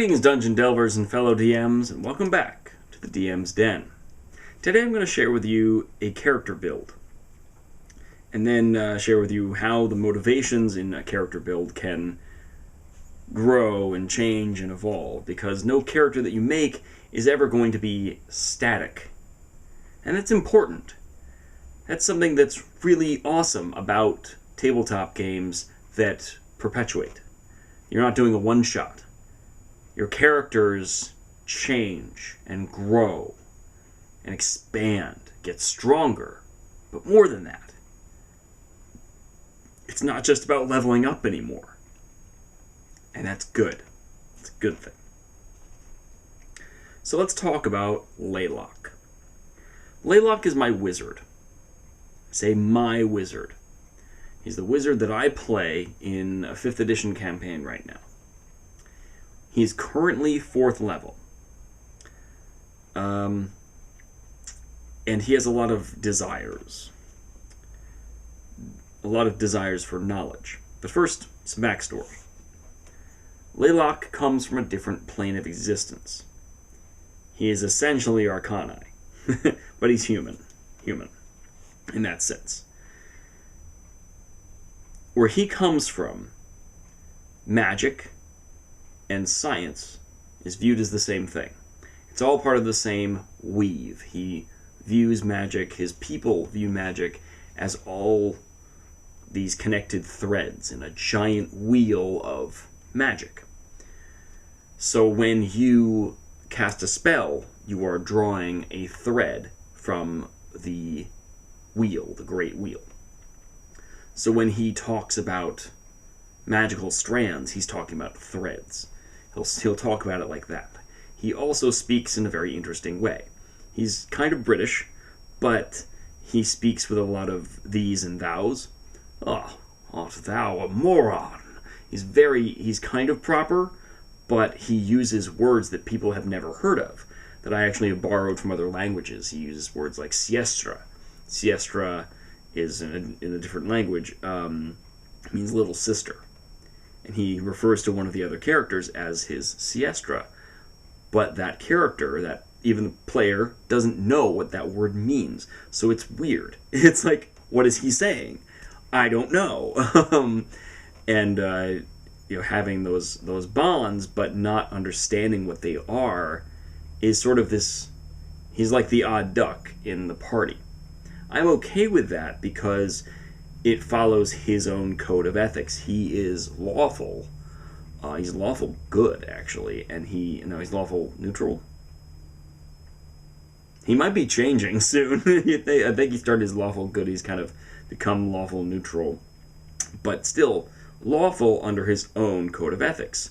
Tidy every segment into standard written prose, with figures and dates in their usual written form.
Greetings, Dungeon Delvers and fellow DMs, and welcome back to the DM's Den. Today I'm going to share with you a character build, and then share with you how the motivations in a character build can grow and change and evolve, because no character that you make is ever going to be static. And that's important. That's something that's really awesome about tabletop games that perpetuate. You're not doing a one-shot. Your characters change and grow and expand, get stronger. But more than that, it's not just about leveling up anymore. And that's good. It's a good thing. So let's talk about Laylock. Laylock is my wizard. I say my wizard. He's the wizard that I play in a 5th edition campaign right now. He's currently 4th level. And he has a lot of desires. A lot of desires for knowledge. But first, some backstory. Laylock comes from a different plane of existence. He is essentially Arcani. But he's human. Human. In that sense. Where he comes from, magic and science is viewed as the same thing. It's all part of the same weave. He views magic, his people view magic as all these connected threads in a giant wheel of magic. So when you cast a spell, you are drawing a thread from the wheel, the great wheel. So when he talks about magical strands, he's talking about threads. He'll talk about it like that. He also speaks in a very interesting way. He's kind of British, but he speaks with a lot of these and thous. Oh, art thou a moron? He's kind of proper, but he uses words that people have never heard of, that I actually have borrowed from other languages. He uses words like siestra. Siestra is in a different language, means little sister. And he refers to one of the other characters as his siestra. But that character, that even the player, doesn't know what that word means. So it's weird. It's like, what is he saying? I don't know. Having those bonds, but not understanding what they are, is sort of this. He's like the odd duck in the party. I'm okay with that because it follows his own code of ethics. He is lawful. He's lawful good, actually, and he's lawful neutral. He might be changing soon. I think he started as lawful good. He's kind of become lawful neutral, but still lawful under his own code of ethics,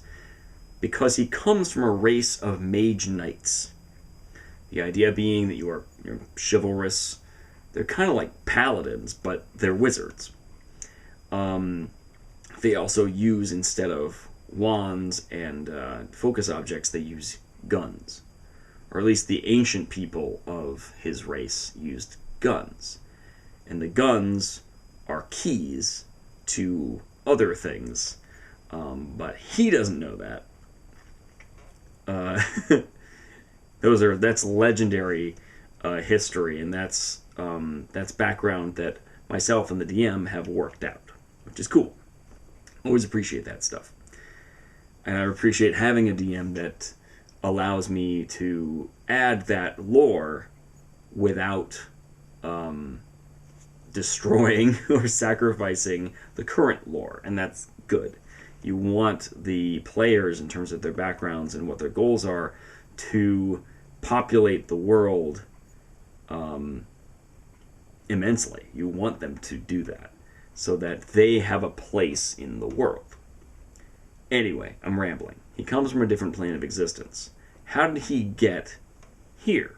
because he comes from a race of mage knights. The idea being that you're chivalrous. They're kind of like paladins, but they're wizards. They also use, instead of wands and focus objects, they use guns. Or at least the ancient people of his race used guns. And the guns are keys to other things. But he doesn't know that. That's legendary history, and that's background that myself and the DM have worked out, which is cool. Always appreciate that stuff. And I appreciate having a DM that allows me to add that lore without destroying or sacrificing the current lore, and that's good. You want the players, in terms of their backgrounds and what their goals are, to populate the world immensely. You want them to do that so that they have a place in the world. Anyway, I'm rambling. He comes from a different plane of existence. How did he get here?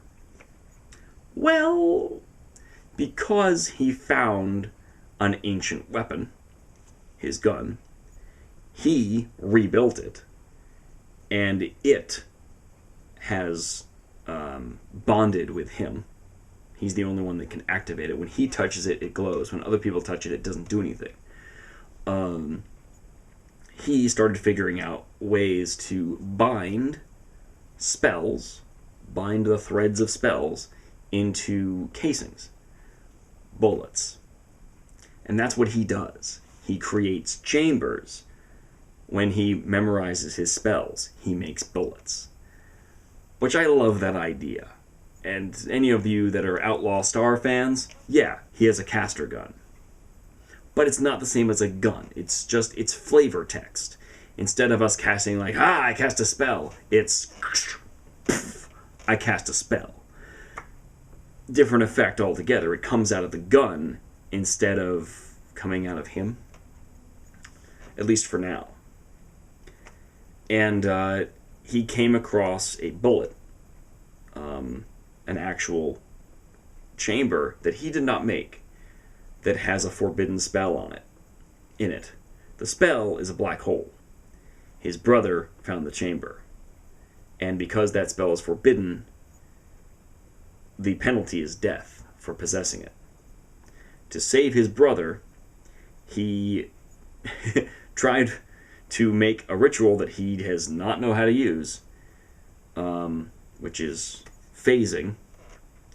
Well, because he found an ancient weapon, his gun. He rebuilt it, and it has bonded with him. He's the only one that can activate it. When he touches it, it glows. When other people touch it, it doesn't do anything. he started figuring out ways to bind spells, bind the threads of spells into casings, bullets. And that's what he does. He creates chambers. When he memorizes his spells, he makes bullets. Which I love that idea. And any of you that are Outlaw Star fans, yeah, he has a caster gun. But it's not the same as a gun. It's flavor text. Instead of us casting like, I cast a spell, it's, I cast a spell. Different effect altogether. It comes out of the gun instead of coming out of him. At least for now. And he came across a bullet, an actual chamber that he did not make, that has a forbidden spell in it. The spell is a black hole. His brother found the chamber. And because that spell is forbidden, the penalty is death for possessing it. To save his brother, he tried to make a ritual that he does not know how to use, which is phasing.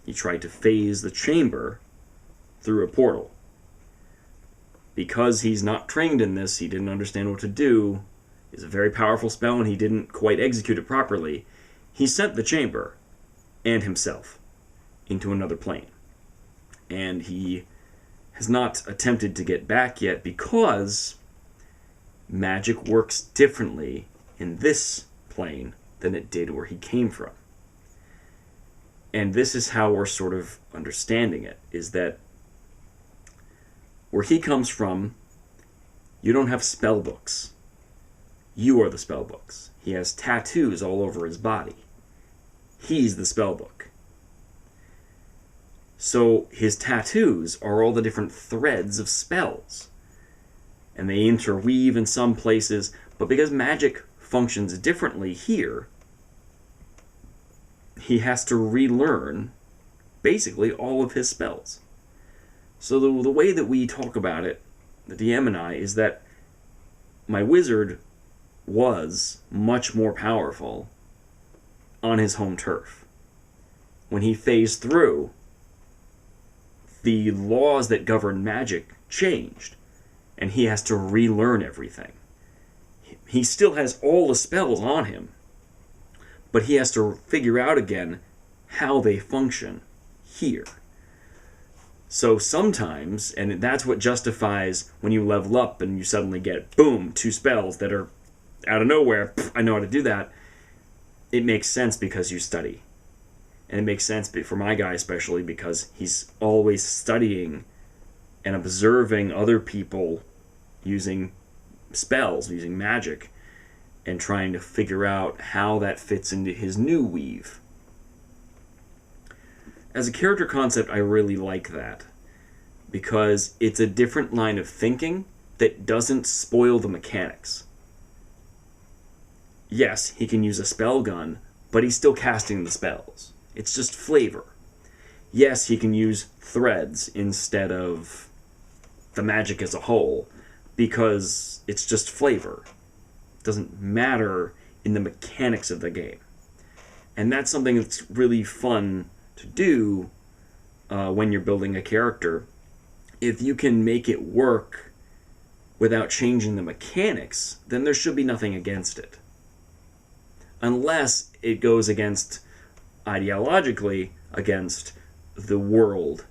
He tried to phase the chamber through a portal. Because he's not trained in this, he didn't understand what to do. It's a very powerful spell and he didn't quite execute it properly. He sent the chamber and himself into another plane. And he has not attempted to get back yet because magic works differently in this plane than it did where he came from. And this is how we're sort of understanding it, is that where he comes from, you don't have spell books. You are the spell books. He has tattoos all over his body. He's the spell book. So his tattoos are all the different threads of spells. And they interweave in some places, but because magic functions differently here, he has to relearn basically all of his spells. So the way that we talk about it, the DM and I, is that my wizard was much more powerful on his home turf. When he phased through, the laws that govern magic changed, and he has to relearn everything. He still has all the spells on him, but he has to figure out again how they function here. So sometimes, and that's what justifies when you level up and you suddenly get, boom, 2 spells that are out of nowhere, I know how to do that. It makes sense because you study. And it makes sense for my guy especially because he's always studying and observing other people using spells, using magic, and trying to figure out how that fits into his new weave. As a character concept, I really like that because it's a different line of thinking that doesn't spoil the mechanics. Yes, he can use a spell gun, but he's still casting the spells. It's just flavor. Yes, he can use threads instead of the magic as a whole because it's just flavor. It doesn't matter in the mechanics of the game. And that's something that's really fun to do when you're building a character. If you can make it work without changing the mechanics, then there should be nothing against it. Unless it goes against, ideologically, against the world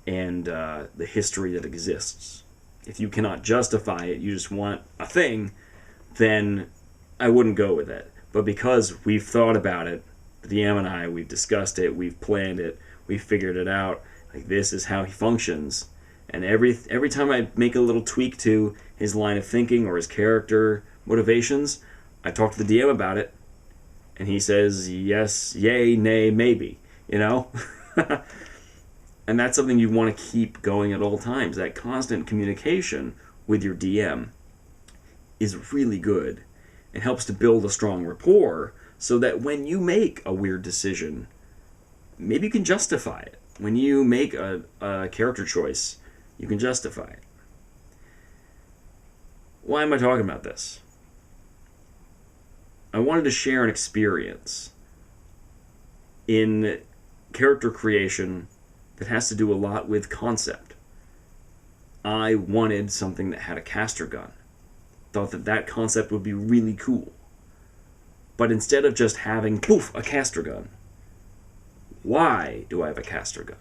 and the history that exists. If you cannot justify it, you just want a thing, then I wouldn't go with it. But because we've thought about it, the DM and I, we've discussed it, we've planned it, we've figured it out, like this is how he functions. And every time I make a little tweak to his line of thinking or his character motivations, I talk to the DM about it, and he says yes, yay, nay, maybe, you know? And that's something you want to keep going at all times. That constant communication with your DM is really good. It helps to build a strong rapport so that when you make a weird decision, maybe you can justify it. When you make a character choice, you can justify it. Why am I talking about this? I wanted to share an experience in character creation that has to do a lot with concept. I wanted something that had a caster gun. Thought that that concept would be really cool. But instead of just having, poof, a caster gun, why do I have a caster gun?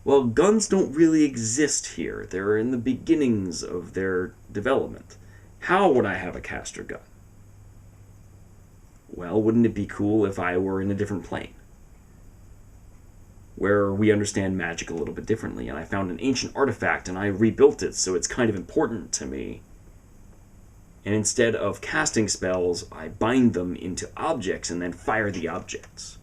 Well, guns don't really exist here. They're in the beginnings of their development. How would I have a caster gun? Well, wouldn't it be cool if I were in a different plane, where we understand magic a little bit differently, and I found an ancient artifact and I rebuilt it, so it's kind of important to me. And instead of casting spells, I bind them into objects and then fire the objects.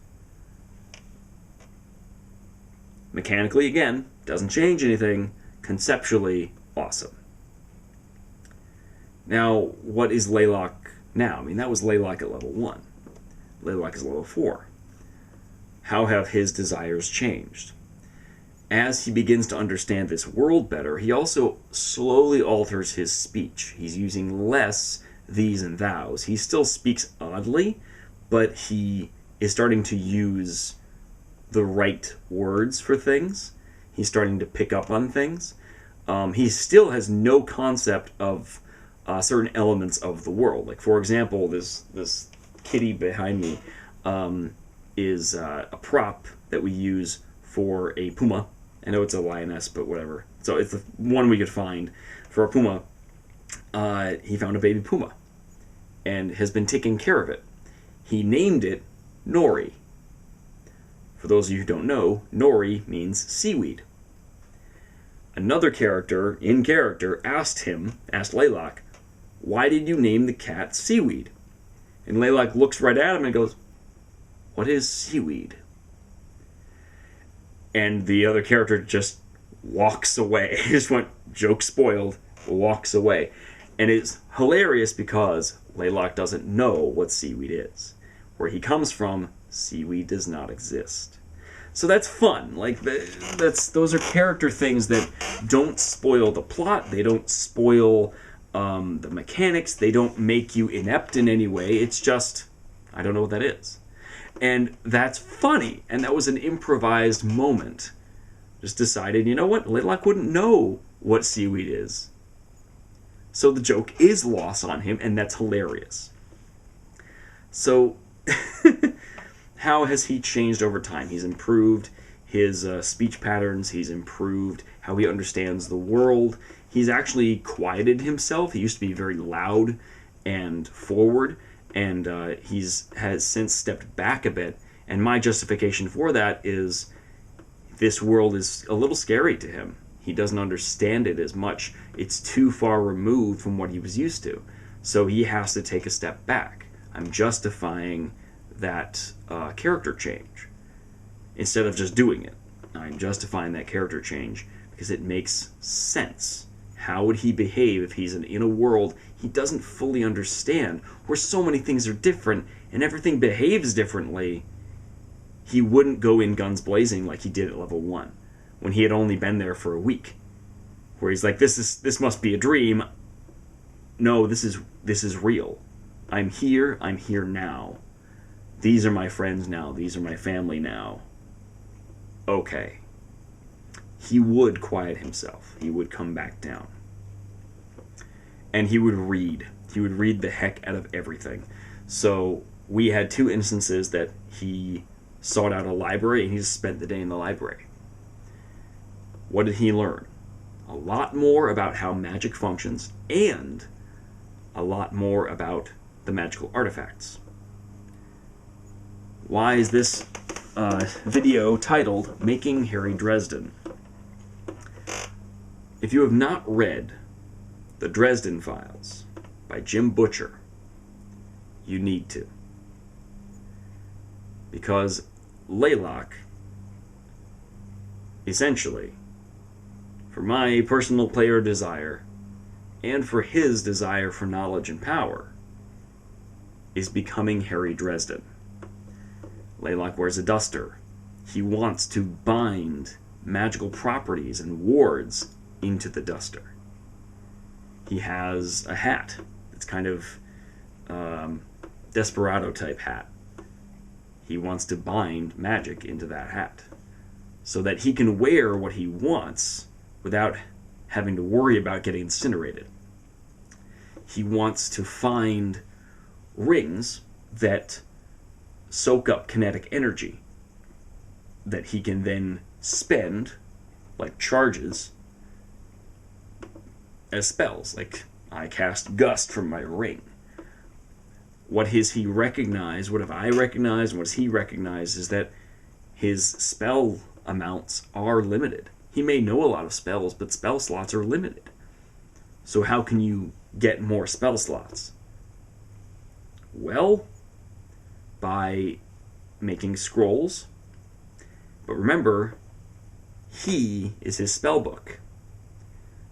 Mechanically, again, doesn't change anything. Conceptually, awesome. Now, what is Laylock now? I mean, that was Laylock at level 1. Laylock is level 4. How have his desires changed? As he begins to understand this world better, he also slowly alters his speech. He's using less these and thous. He still speaks oddly, but he is starting to use the right words for things. He's starting to pick up on things. He still has no concept of certain elements of the world. Like, for example, this kitty behind me is a prop that we use for a puma. I know it's a lioness, but whatever. So it's the one we could find for a puma. He found a baby puma and has been taking care of it. He named it Nori. For those of you who don't know, Nori means seaweed. Another character, in character, asked Laylock, why did you name the cat Seaweed? And Laylock looks right at him and goes, what is seaweed? And the other character just walks away. He just went, joke spoiled, walks away. And it's hilarious because Laylock doesn't know what seaweed is. Where he comes from, seaweed does not exist. So that's fun. Like, those are character things that don't spoil the plot. They don't spoil the mechanics. They don't make you inept in any way. It's just, I don't know what that is. And that's funny. And that was an improvised moment. Just decided, you know what? Laylock wouldn't know what seaweed is. So the joke is lost on him, and that's hilarious. So, how has he changed over time? He's improved his speech patterns. He's improved how he understands the world. He's actually quieted himself. He used to be very loud and forward, and has since stepped back a bit. And my justification for that is this world is a little scary to him. He doesn't understand it as much. It's too far removed from what he was used to. So he has to take a step back. I'm justifying that character change instead of just doing it. I'm justifying that character change because it makes sense. How would he behave if he's in a world he doesn't fully understand, where so many things are different and everything behaves differently? He wouldn't go in guns blazing like he did at level 1, when he had only been there for a week, where he's like, this must be a dream. No, this is real. I'm here now. These are my friends now. These are my family now. Okay. He would quiet himself. He would come back down. And he would read. He would read the heck out of everything. So we had 2 instances that he sought out a library and he just spent the day in the library. What did he learn? A lot more about how magic functions and a lot more about the magical artifacts. Why is this video titled Making Harry Dresden? If you have not read the Dresden Files by Jim Butcher, you need to. Because Laylock, essentially, for my personal player desire, and for his desire for knowledge and power, is becoming Harry Dresden. Laylock wears a duster. He wants to bind magical properties and wards into the duster. He has a hat that's kind of desperado type hat. He wants to bind magic into that hat so that he can wear what he wants without having to worry about getting incinerated. He wants to find rings that soak up kinetic energy that he can then spend, like charges, as spells. Like, I cast Gust from my ring. What does he recognize, what have I recognized, and what does he recognize is that his spell amounts are limited. He may know a lot of spells, but spell slots are limited. So how can you get more spell slots? Well, by making scrolls. But remember, he is his spell book.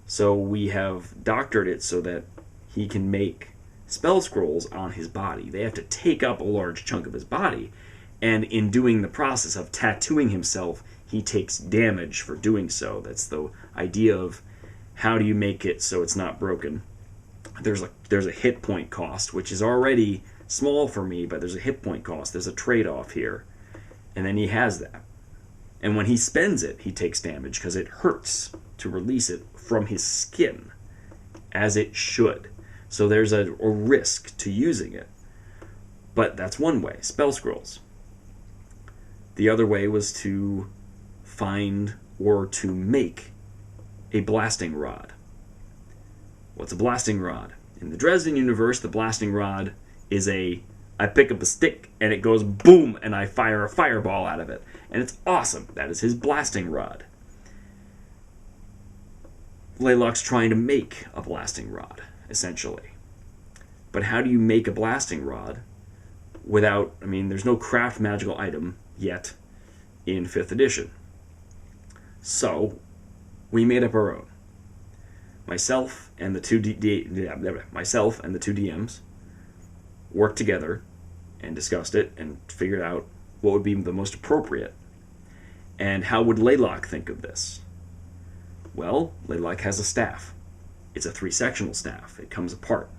So we have doctored it so that he can make spell scrolls on his body. They have to take up a large chunk of his body, and in doing the process of tattooing himself, he takes damage for doing so. That's the idea of how do you make it so it's not broken. There's a hit point cost, which is already small for me, but there's a hit point cost. There's a trade-off here. And then he has that. And when he spends it, he takes damage because it hurts to release it from his skin, as it should. So there's a risk to using it. But that's one way, spell scrolls. The other way was to find or to make a blasting rod. What's a blasting rod? In the Dresden universe, the blasting rod is I pick up a stick and it goes boom and I fire a fireball out of it. And it's awesome. That is his blasting rod. Laylock's trying to make a blasting rod, essentially. But how do you make a blasting rod without, there's no craft magical item yet in 5th edition. So, we made up our own. Myself and the two DMs worked together and discussed it and figured out what would be the most appropriate. And how would Laylock think of this? Well, Laylock has a staff. It's a 3-sectional staff. It comes apart,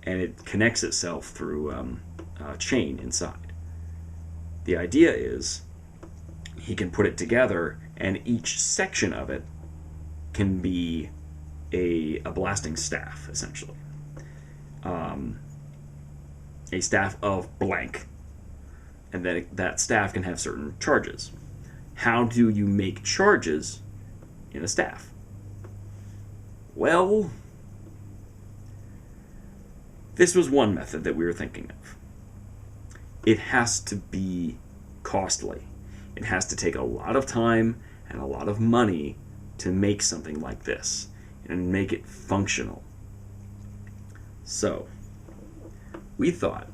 and it connects itself through a chain inside. The idea is he can put it together, and each section of it can be a blasting staff, essentially. A staff of blank, and then that staff can have certain charges. How do you make charges in a staff? Well, this was one method that we were thinking of. It has to be costly. It has to take a lot of time and a lot of money to make something like this and make it functional. So, we thought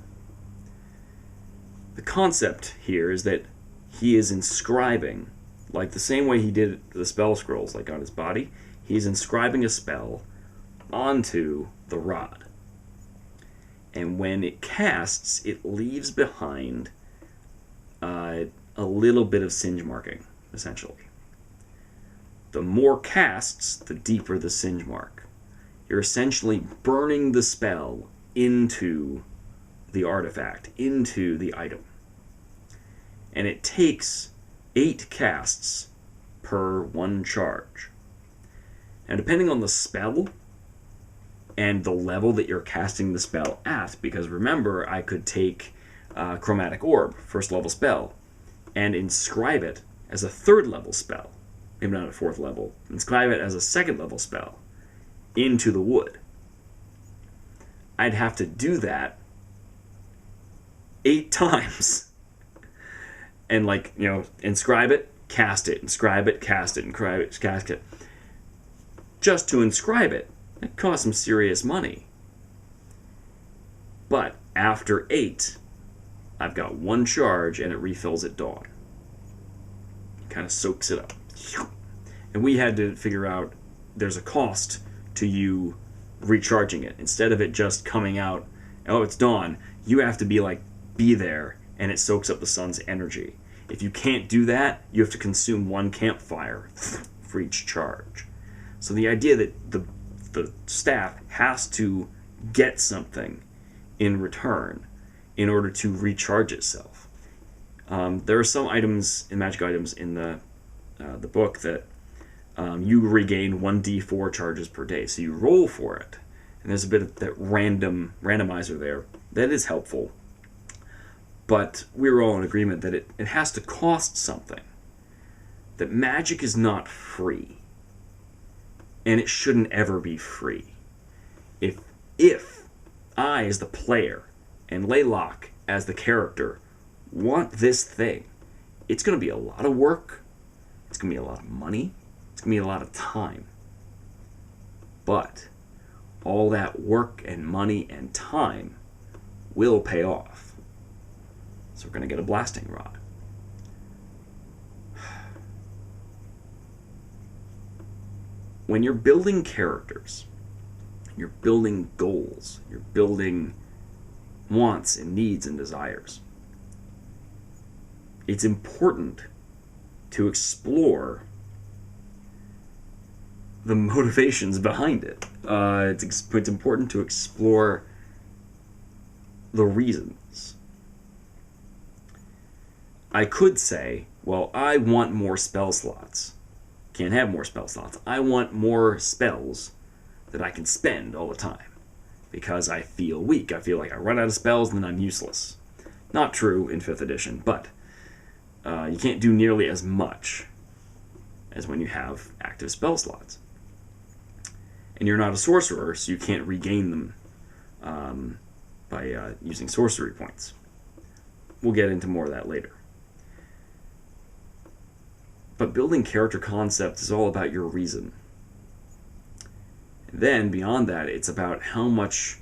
the concept here is that he is inscribing, like the same way he did the spell scrolls, like on his body, he's inscribing a spell onto the rod. And when it casts, it leaves behind a little bit of singe marking, essentially. The more casts, the deeper the singe mark. You're essentially burning the spell into the artifact, into the item. And it takes 8 casts per 1 charge. Now, depending on the spell and the level that you're casting the spell at, because remember, I could take Chromatic Orb, 1st level spell, and inscribe it as a 3rd level spell, maybe not a 4th level, inscribe it as a 2nd level spell into the wood. I'd have to do that 8 times. And inscribe it, cast it, inscribe it, cast it, inscribe it, cast it. Just to inscribe it, it costs some serious money. But after 8, I've got 1 charge and it refills at dawn. It kind of soaks it up. And we had to figure out there's a cost to you recharging it. Instead of it just coming out, oh, it's dawn, you have to be there, and it soaks up the sun's energy. If you can't do that, you have to consume 1 campfire for each charge. So the idea that the staff has to get something in return in order to recharge itself. There are some items, magic items in the book that you regain 1d4 charges per day. So you roll for it. And there's a bit of that randomizer there. That is helpful. But we were all in agreement that it has to cost something. That magic is not free. And it shouldn't ever be free. If I, as the player, and Laylock, as the character, want this thing, it's going to be a lot of work. It's going to be a lot of money. It's going to be a lot of time. But all that work and money and time will pay off. So we're going to get a blasting rod. When you're building characters, you're building goals, you're building wants and needs and desires, it's important to explore the motivations behind it. It's important to explore the reasons. I could say, well, I want more spell slots. Can't have more spell slots. I want more spells that I can spend all the time because I feel weak. I feel like I run out of spells and then I'm useless. Not true in 5th edition, but you can't do nearly as much as when you have active spell slots. And you're not a sorcerer, so you can't regain them by using sorcery points. We'll get into more of that later. But building character concepts is all about your reason. And then, beyond that, it's about how much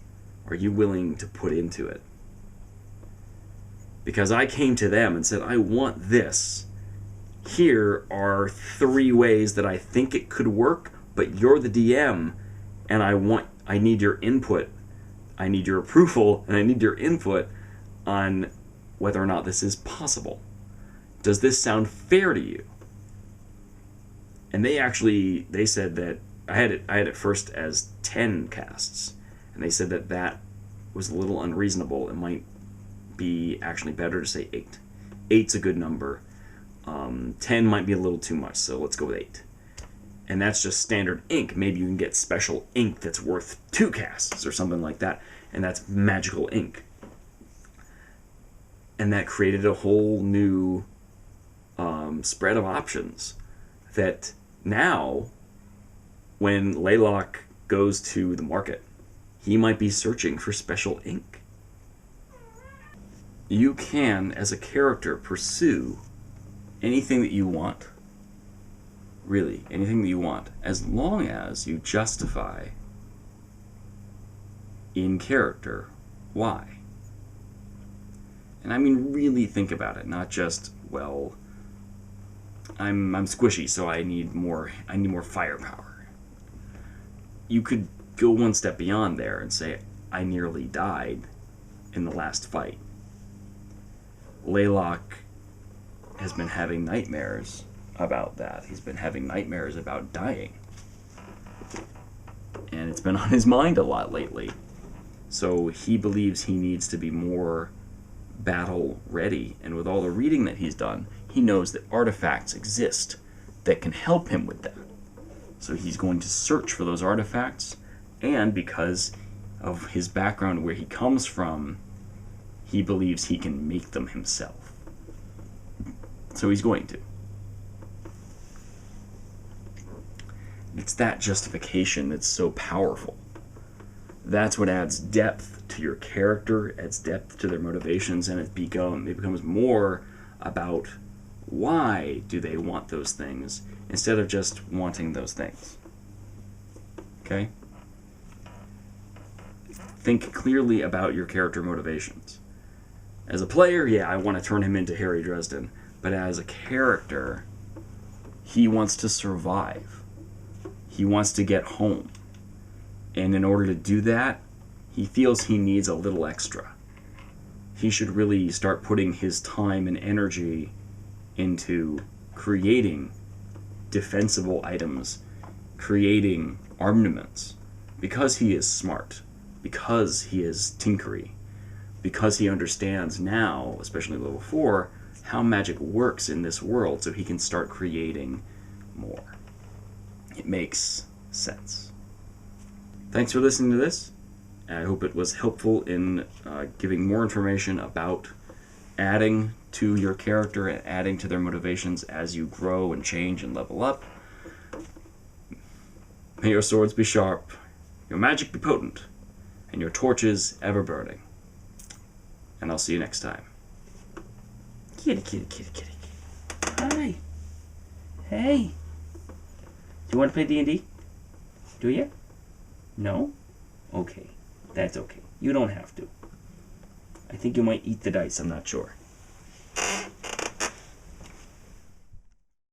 are you willing to put into it. Because I came to them and said, I want this. Here are 3 ways that I think it could work, but you're the DM, and I need your input. I need your approval, and I need your input on whether or not this is possible. Does this sound fair to you? And they said that I had it first as 10 casts, and they said that was a little unreasonable. It might be actually better to say 8. 8's a good number. 10 might be a little too much, so let's go with 8. And that's just standard ink. Maybe you can get special ink that's worth 2 casts or something like that, and that's magical ink. And that created a whole new spread of options that now, when Laylock goes to the market, he might be searching for special ink. You can, as a character, pursue anything that you want. Really, anything that you want, as long as you justify in character why. And I mean, really think about it, not just, well, I'm squishy, so I need more firepower. You could go one step beyond there and say, I nearly died in the last fight. Laylock has been having nightmares about that. He's been having nightmares about dying. And it's been on his mind a lot lately. So he believes he needs to be more battle ready. And with all the reading that he's done, he knows that artifacts exist that can help him with that. So he's going to search for those artifacts, and because of his background, where he comes from, he believes he can make them himself. So he's going to. It's that justification that's so powerful. That's what adds depth to your character, adds depth to their motivations, and it becomes more about why do they want those things instead of just wanting those things. Okay? Think clearly about your character motivations. As a player, yeah, I want to turn him into Harry Dresden, but as a character, he wants to survive. He wants to get home. And in order to do that, he feels he needs a little extra. He should really start putting his time and energy into creating defensible items, creating armaments, because he is smart, because he is tinkery. because he understands now, especially level 4, how magic works in this world, so he can start creating more. It makes sense. Thanks for listening to this. I hope it was helpful in giving more information about adding to your character and adding to their motivations as you grow and change and level up. May your swords be sharp, your magic be potent, and your torches ever burning. And I'll see you next time. Kitty, kitty, kitty, kitty. Hi. Hey. Do you want to play D&D? Do you? No? Okay. That's okay. You don't have to. I think you might eat the dice. I'm not sure.